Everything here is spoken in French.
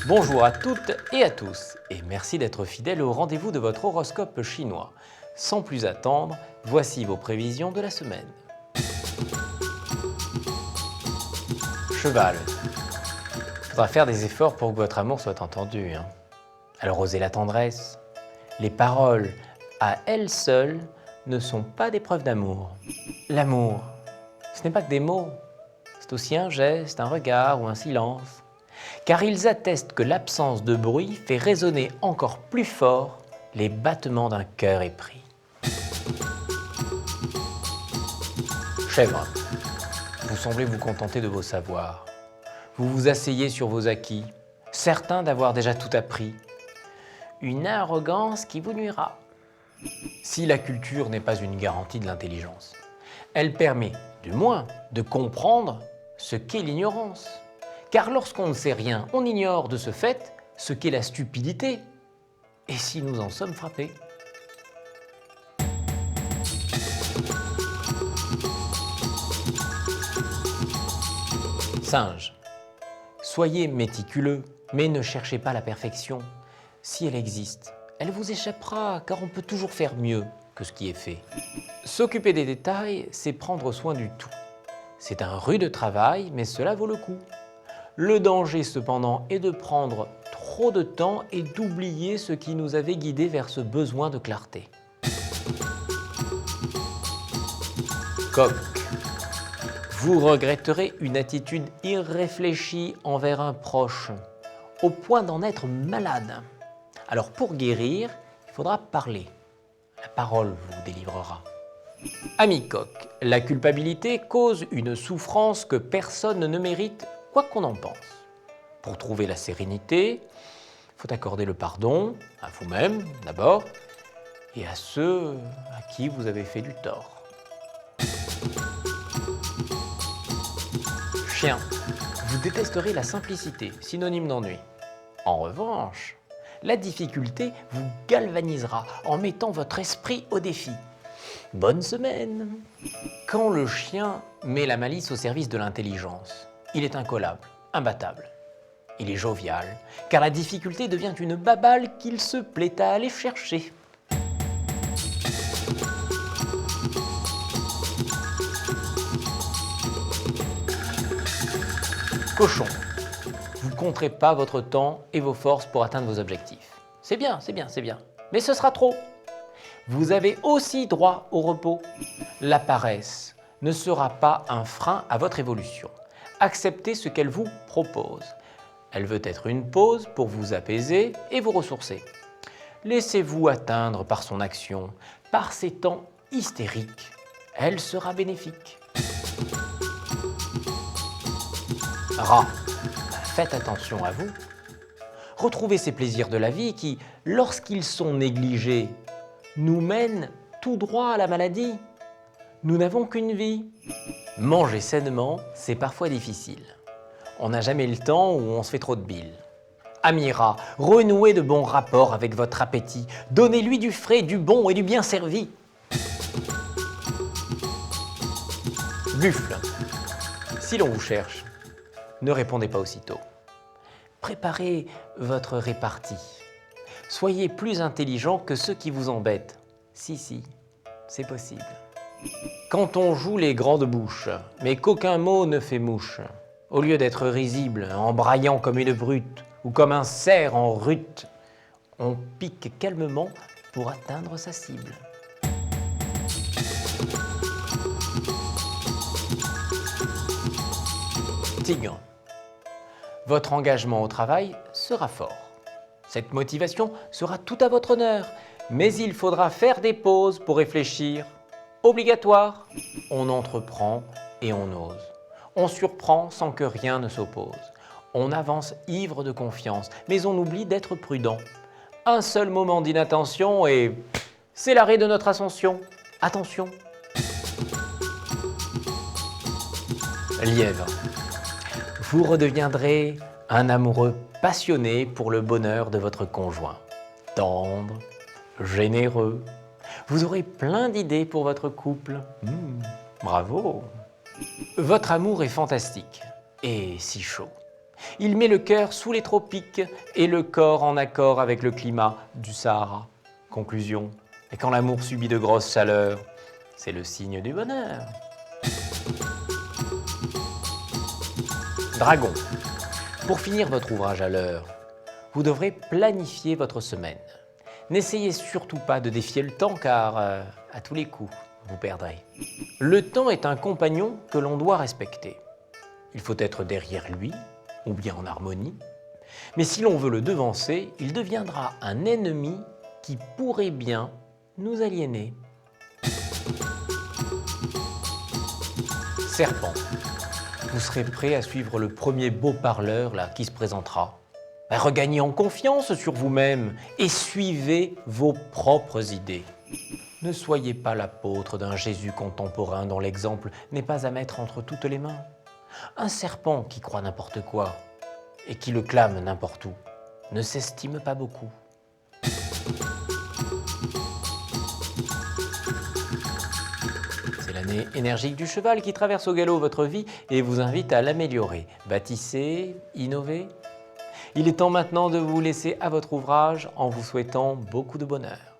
Bonjour à toutes et à tous et merci d'être fidèles au rendez-vous de votre horoscope chinois. Sans plus attendre, voici vos prévisions de la semaine. Cheval, il faudra faire des efforts pour que votre amour soit entendu. Alors osez la tendresse. Les paroles, à elles seules, ne sont pas des preuves d'amour. L'amour, ce n'est pas que des mots, c'est aussi un geste, un regard ou un silence. Car ils attestent que l'absence de bruit fait résonner encore plus fort les battements d'un cœur épris. Chèvre, vous semblez vous contenter de vos savoirs. Vous vous asseyez sur vos acquis, certains d'avoir déjà tout appris. Une arrogance qui vous nuira. Si la culture n'est pas une garantie de l'intelligence, elle permet, du moins, de comprendre ce qu'est l'ignorance. Car lorsqu'on ne sait rien, on ignore de ce fait ce qu'est la stupidité. Et si nous en sommes frappés? Singe, soyez méticuleux, mais ne cherchez pas la perfection. Si elle existe, elle vous échappera, car on peut toujours faire mieux que ce qui est fait. S'occuper des détails, c'est prendre soin du tout. C'est un rude travail, mais cela vaut le coup. Le danger cependant est de prendre trop de temps et d'oublier ce qui nous avait guidés vers ce besoin de clarté. Coq, vous regretterez une attitude irréfléchie envers un proche, au point d'en être malade. Alors pour guérir, il faudra parler. La parole vous délivrera. Ami Coq, la culpabilité cause une souffrance que personne ne mérite, quoi qu'on en pense. Pour trouver la sérénité, il faut accorder le pardon à vous-même d'abord et à ceux à qui vous avez fait du tort. Chien, vous détesterez la simplicité, synonyme d'ennui. En revanche, la difficulté vous galvanisera en mettant votre esprit au défi. Bonne semaine! Quand le chien met la malice au service de l'intelligence, il est incollable, imbattable. Il est jovial, car la difficulté devient une babale qu'il se plaît à aller chercher. Cochon, vous ne compterez pas votre temps et vos forces pour atteindre vos objectifs. C'est bien, c'est bien, c'est bien, mais ce sera trop. Vous avez aussi droit au repos. La paresse ne sera pas un frein à votre évolution. Acceptez ce qu'elle vous propose. Elle veut être une pause pour vous apaiser et vous ressourcer. Laissez-vous atteindre par son action, par ses temps hystériques. Elle sera bénéfique. Rat, faites attention à vous. Retrouvez ces plaisirs de la vie qui, lorsqu'ils sont négligés, nous mènent tout droit à la maladie. Nous n'avons qu'une vie. Manger sainement, c'est parfois difficile. On n'a jamais le temps ou on se fait trop de bile. Ami rat, renouez de bons rapports avec votre appétit. Donnez-lui du frais, du bon et du bien servi. Buffle, si l'on vous cherche, ne répondez pas aussitôt. Préparez votre répartie. Soyez plus intelligent que ceux qui vous embêtent. Si, c'est possible. Quand on joue les grandes bouches, mais qu'aucun mot ne fait mouche, au lieu d'être risible, en braillant comme une brute ou comme un cerf en rut, on pique calmement pour atteindre sa cible. Tigre, votre engagement au travail sera fort. Cette motivation sera tout à votre honneur, mais il faudra faire des pauses pour réfléchir. Obligatoire, on entreprend et on ose. On surprend sans que rien ne s'oppose. On avance ivre de confiance, mais on oublie d'être prudent. Un seul moment d'inattention et c'est l'arrêt de notre ascension. Attention! Lièvre, vous redeviendrez un amoureux passionné pour le bonheur de votre conjoint. Tendre, généreux, vous aurez plein d'idées pour votre couple. Bravo! Votre amour est fantastique et si chaud. Il met le cœur sous les tropiques et le corps en accord avec le climat du Sahara. Conclusion, et quand l'amour subit de grosses chaleurs, c'est le signe du bonheur. Dragon, pour finir votre ouvrage à l'heure, vous devrez planifier votre semaine. N'essayez surtout pas de défier le temps car, à tous les coups, vous perdrez. Le temps est un compagnon que l'on doit respecter. Il faut être derrière lui, ou bien en harmonie. Mais si l'on veut le devancer, il deviendra un ennemi qui pourrait bien nous aliéner. Serpent, vous serez prêt à suivre le premier beau parleur là, qui se présentera. Regagnez en confiance sur vous-même et suivez vos propres idées. Ne soyez pas l'apôtre d'un Jésus contemporain dont l'exemple n'est pas à mettre entre toutes les mains. Un serpent qui croit n'importe quoi et qui le clame n'importe où ne s'estime pas beaucoup. C'est l'année énergique du cheval qui traverse au galop votre vie et vous invite à l'améliorer. Bâtissez, innovez. Il est temps maintenant de vous laisser à votre ouvrage en vous souhaitant beaucoup de bonheur.